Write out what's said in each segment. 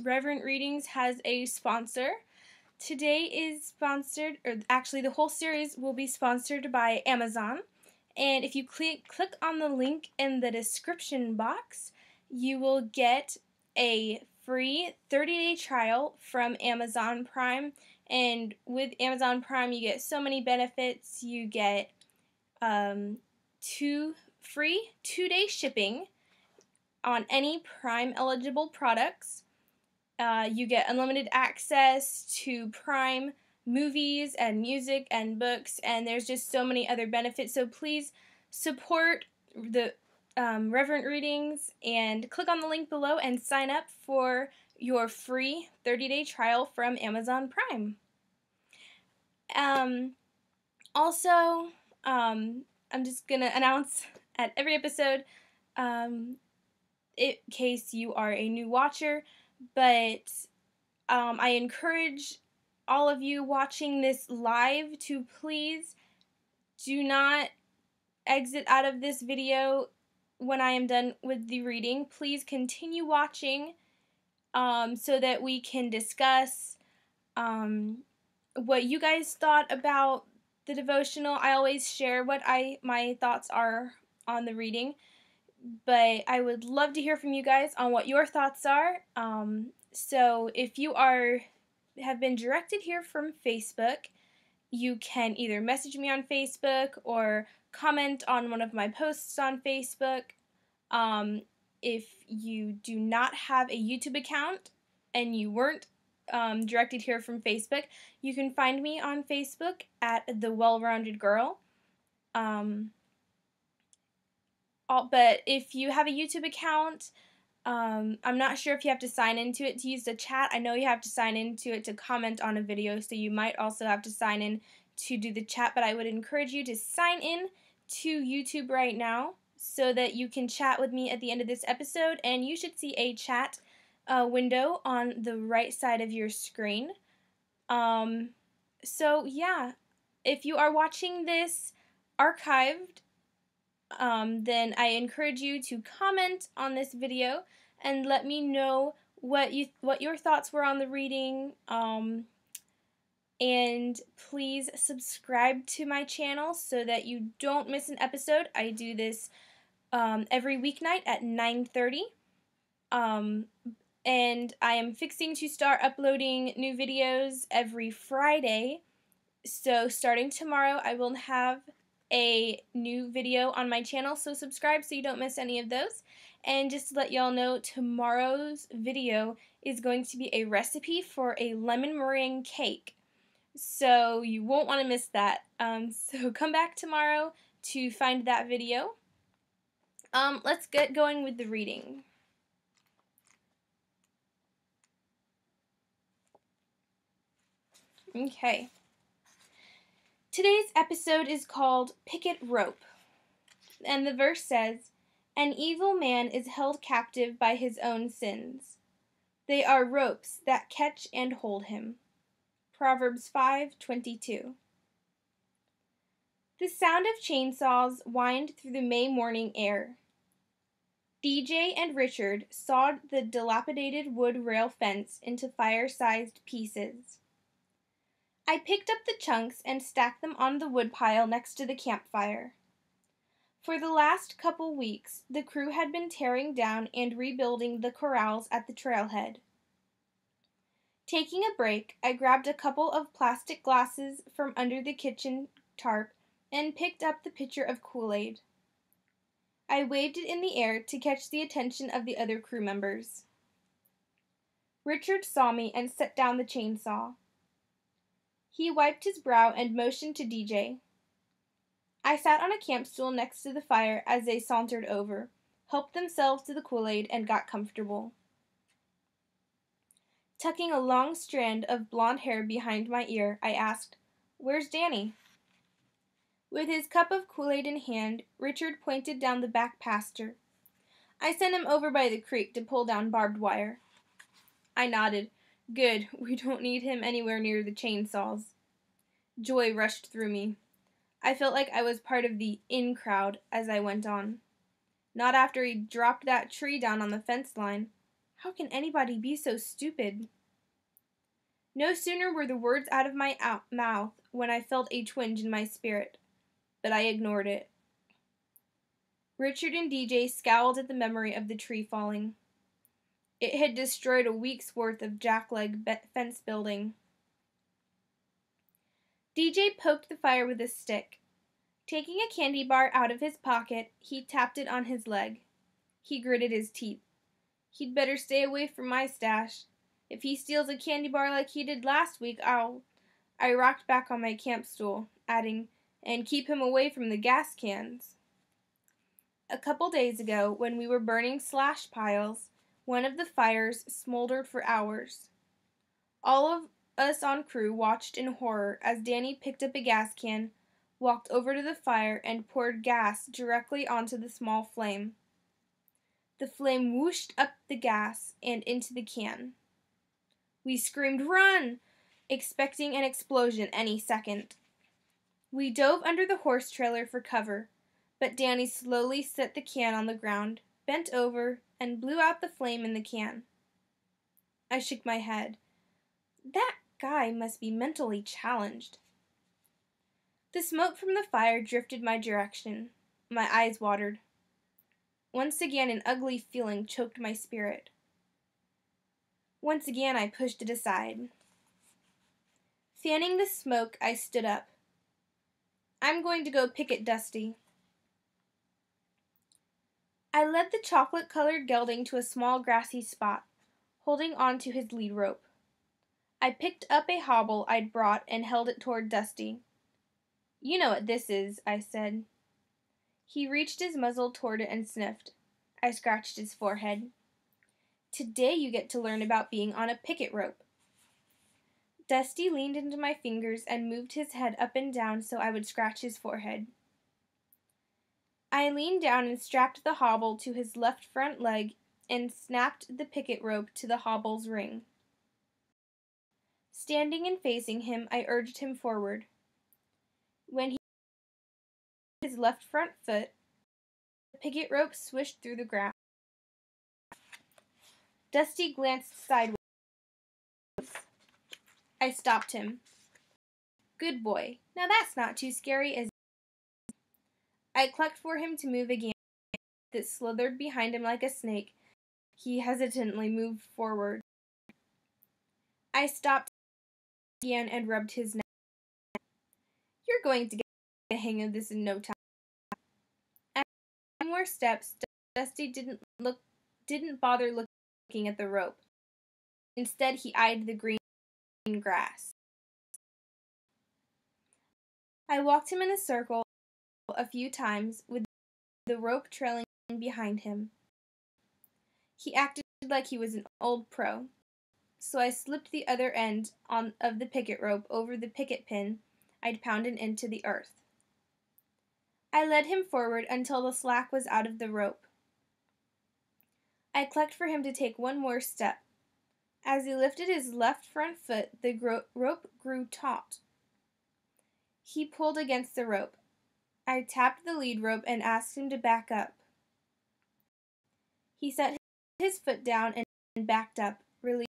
Reverent Readings has a sponsor. Today is sponsored, or actually the whole series will be sponsored by Amazon. And if you click on the link in the description box, you will get a free 30-day trial from Amazon Prime. And with Amazon Prime, you get so many benefits. You get free 2-day shipping on any Prime eligible products. You get unlimited access to Prime movies and music and books, and there's just so many other benefits. So please support the Reverent Readings and click on the link below and sign up for your free 30-day trial from Amazon Prime. Also, I'm just going to announce at every episode, in case you are a new watcher, but I encourage all of you watching this live to please do not exit out of this video when I am done with the reading. Please continue watching so that we can discuss what you guys thought about the devotional. I always share what my thoughts are on the reading, but I would love to hear from you guys on what your thoughts are. So if you have been directed here from Facebook, you can either message me on Facebook or comment on one of my posts on Facebook. If you do not have a YouTube account and you weren't directed here from Facebook, you can find me on Facebook at The Well-Rounded Girl. But if you have a YouTube account, I'm not sure if you have to sign into it to use the chat. I know you have to sign into it to comment on a video, so you might also have to sign in to do the chat, but I would encourage you to sign in to YouTube right now so that you can chat with me at the end of this episode, and you should see a chat window on the right side of your screen. So yeah, if you are watching this archived, then I encourage you to comment on this video and let me know what your thoughts were on the reading. And please subscribe to my channel so that you don't miss an episode. I do this every weeknight at 9:30. And I am fixing to start uploading new videos every Friday. So starting tomorrow, I will have a new video on my channel, so subscribe so you don't miss any of those. And just to let y'all know, tomorrow's video is going to be a recipe for a lemon meringue cake, so you won't want to miss that. So come back tomorrow to find that video. Let's get going with the reading. Okay. Today's episode is called Picket Rope, and the verse says, "An evil man is held captive by his own sins. They are ropes that catch and hold him." Proverbs 5:22. The sound of chainsaws whined through the May morning air. DJ and Richard sawed the dilapidated wood rail fence into fire-sized pieces. I picked up the chunks and stacked them on the woodpile next to the campfire. For the last couple weeks, the crew had been tearing down and rebuilding the corrals at the trailhead. Taking a break, I grabbed a couple of plastic glasses from under the kitchen tarp and picked up the pitcher of Kool-Aid. I waved it in the air to catch the attention of the other crew members. Richard saw me and set down the chainsaw. He wiped his brow and motioned to DJ. I sat on a camp stool next to the fire as they sauntered over, helped themselves to the Kool-Aid, and got comfortable. Tucking a long strand of blonde hair behind my ear, I asked, "Where's Danny?" With his cup of Kool-Aid in hand, Richard pointed down the back pasture. "I sent him over by the creek to pull down barbed wire." I nodded. "Good, we don't need him anywhere near the chainsaws." Joy rushed through me. I felt like I was part of the in crowd as I went on. "Not after he dropped that tree down on the fence line. How can anybody be so stupid? No sooner were the words out of my mouth when I felt a twinge in my spirit, but I ignored it. Richard and DJ scowled at the memory of the tree falling. It had destroyed a week's worth of jackleg fence building. DJ poked the fire with a stick. Taking a candy bar out of his pocket, he tapped it on his leg. He gritted his teeth. He'd better stay away from my stash. If he steals a candy bar like he did last week, I rocked back on my camp stool, adding, and keep him away from the gas cans. A couple days ago, when we were burning slash piles, one of the fires smoldered for hours. All of us on crew watched in horror as Danny picked up a gas can, walked over to the fire, and poured gas directly onto the small flame. The flame whooshed up the gas and into the can. We screamed, "Run!" expecting an explosion any second. We dove under the horse trailer for cover, but Danny slowly set the can on the ground, bent over, and blew out the flame in the can. I shook my head. That guy must be mentally challenged. The smoke from the fire drifted my direction. My eyes watered. Once again, an ugly feeling choked my spirit. Once again, I pushed it aside. Fanning the smoke, I stood up. I'm going to go pick at Dusty. I led the chocolate-colored gelding to a small grassy spot, holding on to his lead rope. I picked up a hobble I'd brought and held it toward Dusty. You know what this is, I said. He reached his muzzle toward it and sniffed. I scratched his forehead. Today you get to learn about being on a picket rope. Dusty leaned into my fingers and moved his head up and down so I would scratch his forehead. I leaned down and strapped the hobble to his left front leg and snapped the picket rope to the hobble's ring. Standing and facing him, I urged him forward. When he his left front foot, the picket rope swished through the grass. Dusty glanced sideways. I stopped him. Good boy. Now that's not too scary, is it? I clucked for him to move again. That slithered behind him like a snake. He hesitantly moved forward. I stopped again and rubbed his neck. You're going to get the hang of this in no time. After a few more steps, Dusty didn't bother looking at the rope. Instead, he eyed the green grass. I walked him in a circle a few times with the rope trailing behind him. He acted like he was an old pro, so I slipped the other end of the picket rope over the picket pin I'd pounded into the earth. I led him forward until the slack was out of the rope. I clucked for him to take one more step. As he lifted his left front foot, the rope grew taut. He pulled against the rope. I tapped the lead rope and asked him to back up. He set his foot down and backed up, relieving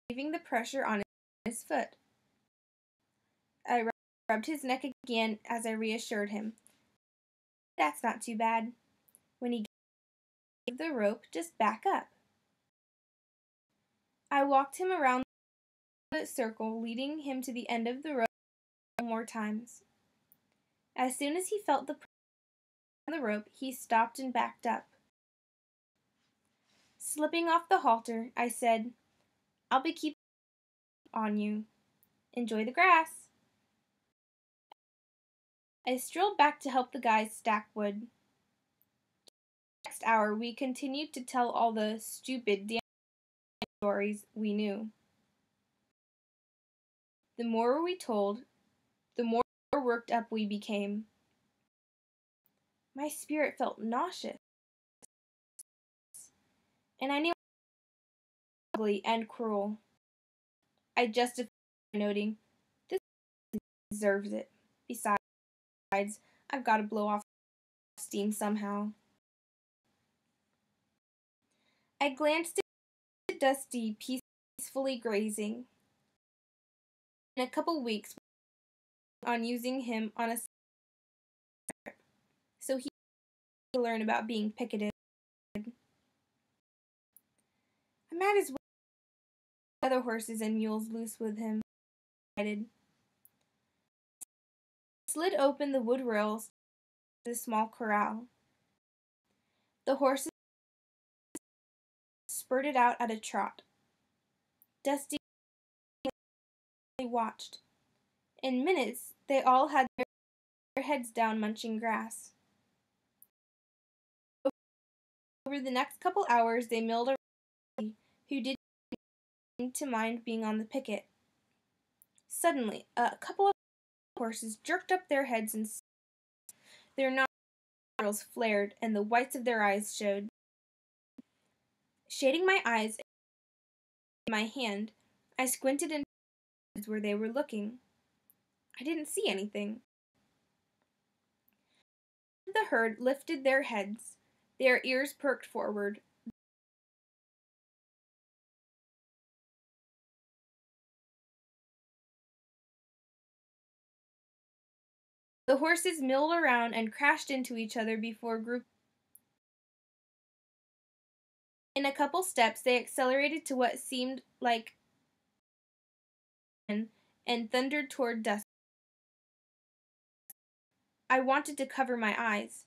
the pressure on his foot. I rubbed his neck again as I reassured him. That's not too bad. When he gave the rope, just back up. I walked him around the circle, leading him to the end of the rope more times. As soon as he felt the pressure on the rope, he stopped and backed up. Slipping off the halter, I said, I'll be keeping on you. Enjoy the grass. I strolled back to help the guys stack wood. Next hour, we continued to tell all the stupid damn stories we knew. The more we told, the more worked up we became. My spirit felt nauseous, and I knew it was ugly and cruel. I justified by noting, this deserves it. Besides, I've got to blow off steam somehow. I glanced Dusty peacefully grazing. In a couple weeks, on using him on a trip, so he could learn about being picketed. I might as well have other horses and mules loose with him. I slid open the wood rails to the small corral. The horses spurted out at a trot. Dusty watched. In minutes, they all had their heads down munching grass. Over the next couple hours, they milled around who didn't seem to mind being on the picket. Suddenly, a couple of horses jerked up their heads and their nostrils flared and the whites of their eyes showed. Shading my eyes in my hand, I squinted into where they were looking. I didn't see anything. The herd lifted their heads, their ears perked forward. The horses milled around and crashed into each other before grouping. In a couple steps, they accelerated to what seemed like and thundered toward Dusty. I wanted to cover my eyes.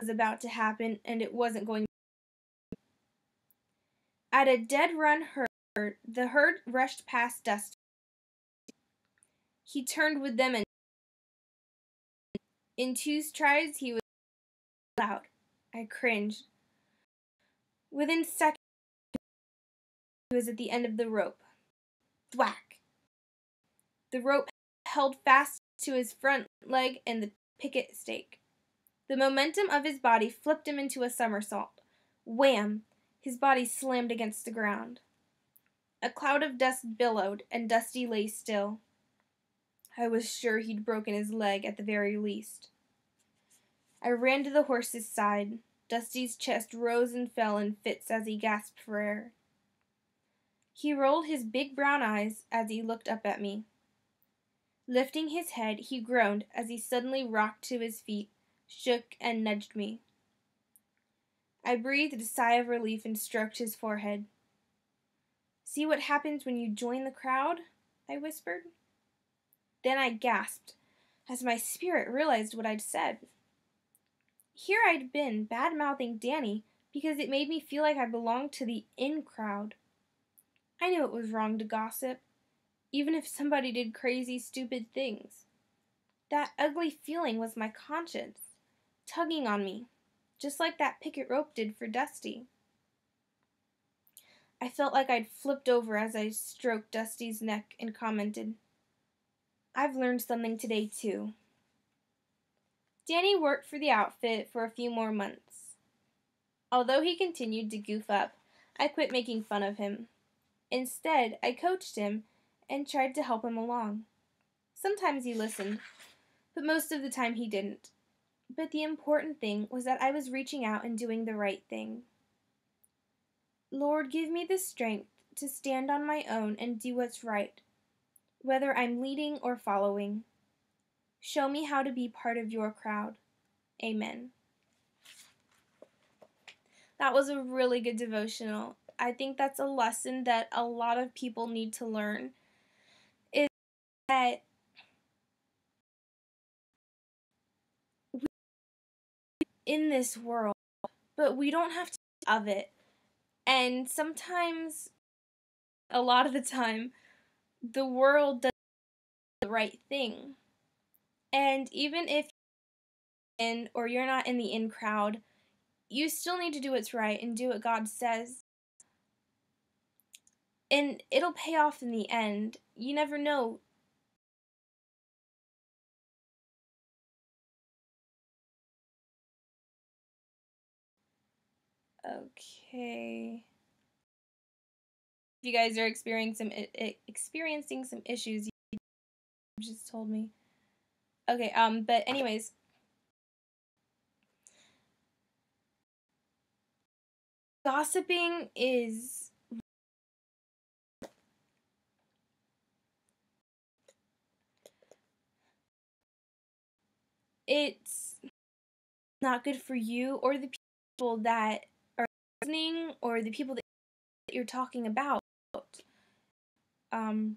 It was about to happen, and it wasn't going to. At a dead run, the herd rushed past Dusty. He turned with them, and in two strides, he was out. I cringed. Within seconds, he was at the end of the rope. Thwack! The rope held fast to his front leg and the picket stake. The momentum of his body flipped him into a somersault. Wham! His body slammed against the ground. A cloud of dust billowed, and Dusty lay still. I was sure he'd broken his leg at the very least. I ran to the horse's side. Dusty's chest rose and fell in fits as he gasped for air. He rolled his big brown eyes as he looked up at me. Lifting his head, he groaned as he suddenly rocked to his feet, shook, and nudged me. I breathed a sigh of relief and stroked his forehead. "See what happens when you join the crowd?" I whispered. Then I gasped, as my spirit realized what I'd said. Here I'd been bad-mouthing Danny because it made me feel like I belonged to the in crowd. I knew it was wrong to gossip, even if somebody did crazy, stupid things. That ugly feeling was my conscience, tugging on me, just like that picket rope did for Dusty. I felt like I'd flipped over as I stroked Dusty's neck and commented, "I've learned something today, too." Danny worked for the outfit for a few more months. Although he continued to goof up, I quit making fun of him. Instead, I coached him and tried to help him along. Sometimes he listened, but most of the time he didn't. But the important thing was that I was reaching out and doing the right thing. Lord, give me the strength to stand on my own and do what's right, whether I'm leading or following. Show me how to be part of your crowd. Amen. That was a really good devotional. I think that's a lesson that a lot of people need to learn, is that we're in this world, but we don't have to of it. And sometimes, a lot of the time, the world does the right thing. And even if you're in or you're not in the in crowd, you still need to do what's right and do what God says. And it'll pay off in the end. You never know. Okay. If you guys are experiencing some issues, you just told me. Okay, but anyways. Gossiping is it's not good for you or the people that are listening or the people that you're talking about. Um,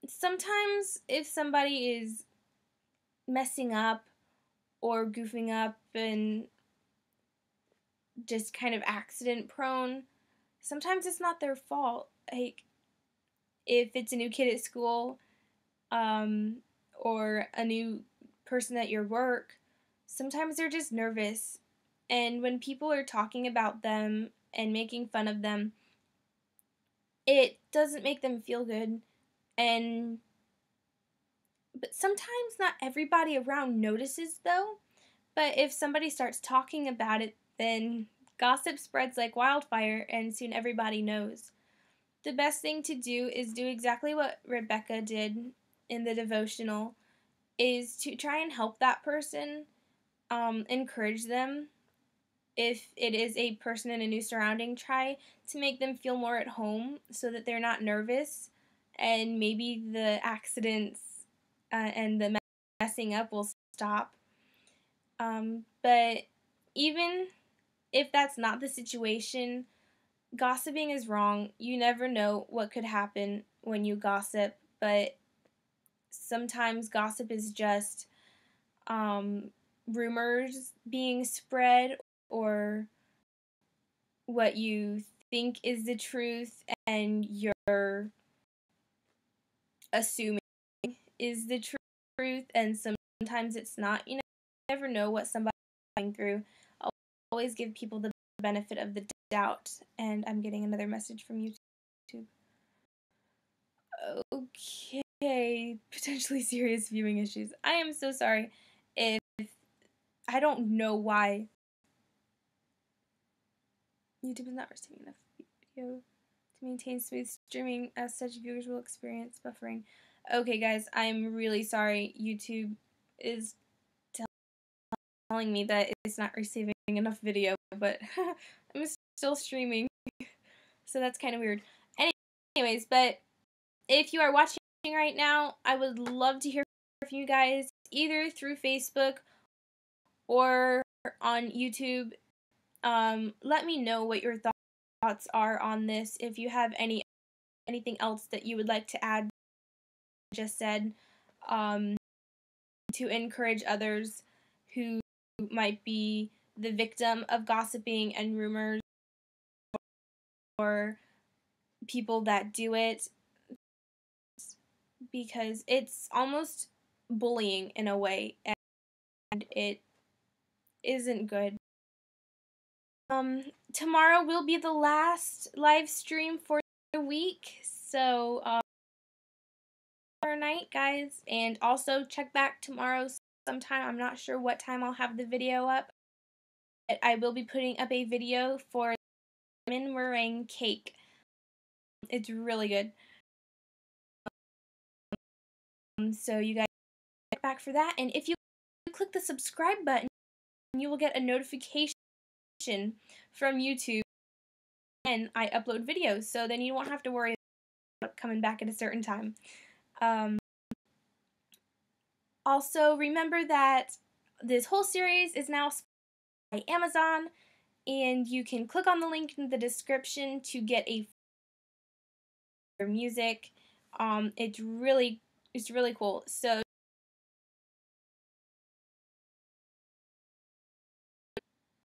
Sometimes if somebody is messing up or goofing up and just kind of accident prone, sometimes it's not their fault. Like, if it's a new kid at school, or a new person at your work, sometimes they're just nervous. And when people are talking about them and making fun of them, it doesn't make them feel good. But sometimes not everybody around notices though. But if somebody starts talking about it, then gossip spreads like wildfire and soon everybody knows. The best thing to do is do exactly what Rebecca did in the devotional, is to try and help that person, encourage them. If it is a person in a new surrounding, try to make them feel more at home so that they're not nervous, and maybe the accidents and the messing up will stop. But even if that's not the situation, gossiping is wrong. You never know what could happen when you gossip, but sometimes gossip is just rumors being spread, or what you think is the truth and you're assuming is the truth, and sometimes it's not. You never know what somebody's going through. I'll always give people the benefit of the doubt. And I'm getting another message from YouTube. Okay, potentially serious viewing issues. I am so sorry if I don't know why YouTube is not receiving enough video to maintain smooth streaming, as such viewers will experience buffering. Okay, guys, I'm really sorry. YouTube is telling me that it's not receiving enough video, but I'm still streaming, so that's kind of weird. Anyways, but if you are watching right now, I would love to hear from you guys, either through Facebook or on YouTube. Let me know what your thoughts are on this. If you have anything else that you would like to add, just said, to encourage others who might be the victim of gossiping and rumors, or people that do it, because it's almost bullying in a way, and it isn't good. Tomorrow will be the last live stream for the week, so night, guys, and also check back tomorrow sometime. I'm not sure what time I'll have the video up, but I will be putting up a video for lemon meringue cake. It's really good. So you guys check back for that, and if you click the subscribe button, you will get a notification from YouTube when I upload videos, so then you won't have to worry about coming back at a certain time. Also, remember that this whole series is now by Amazon, and you can click on the link in the description to get a music. It's really cool. So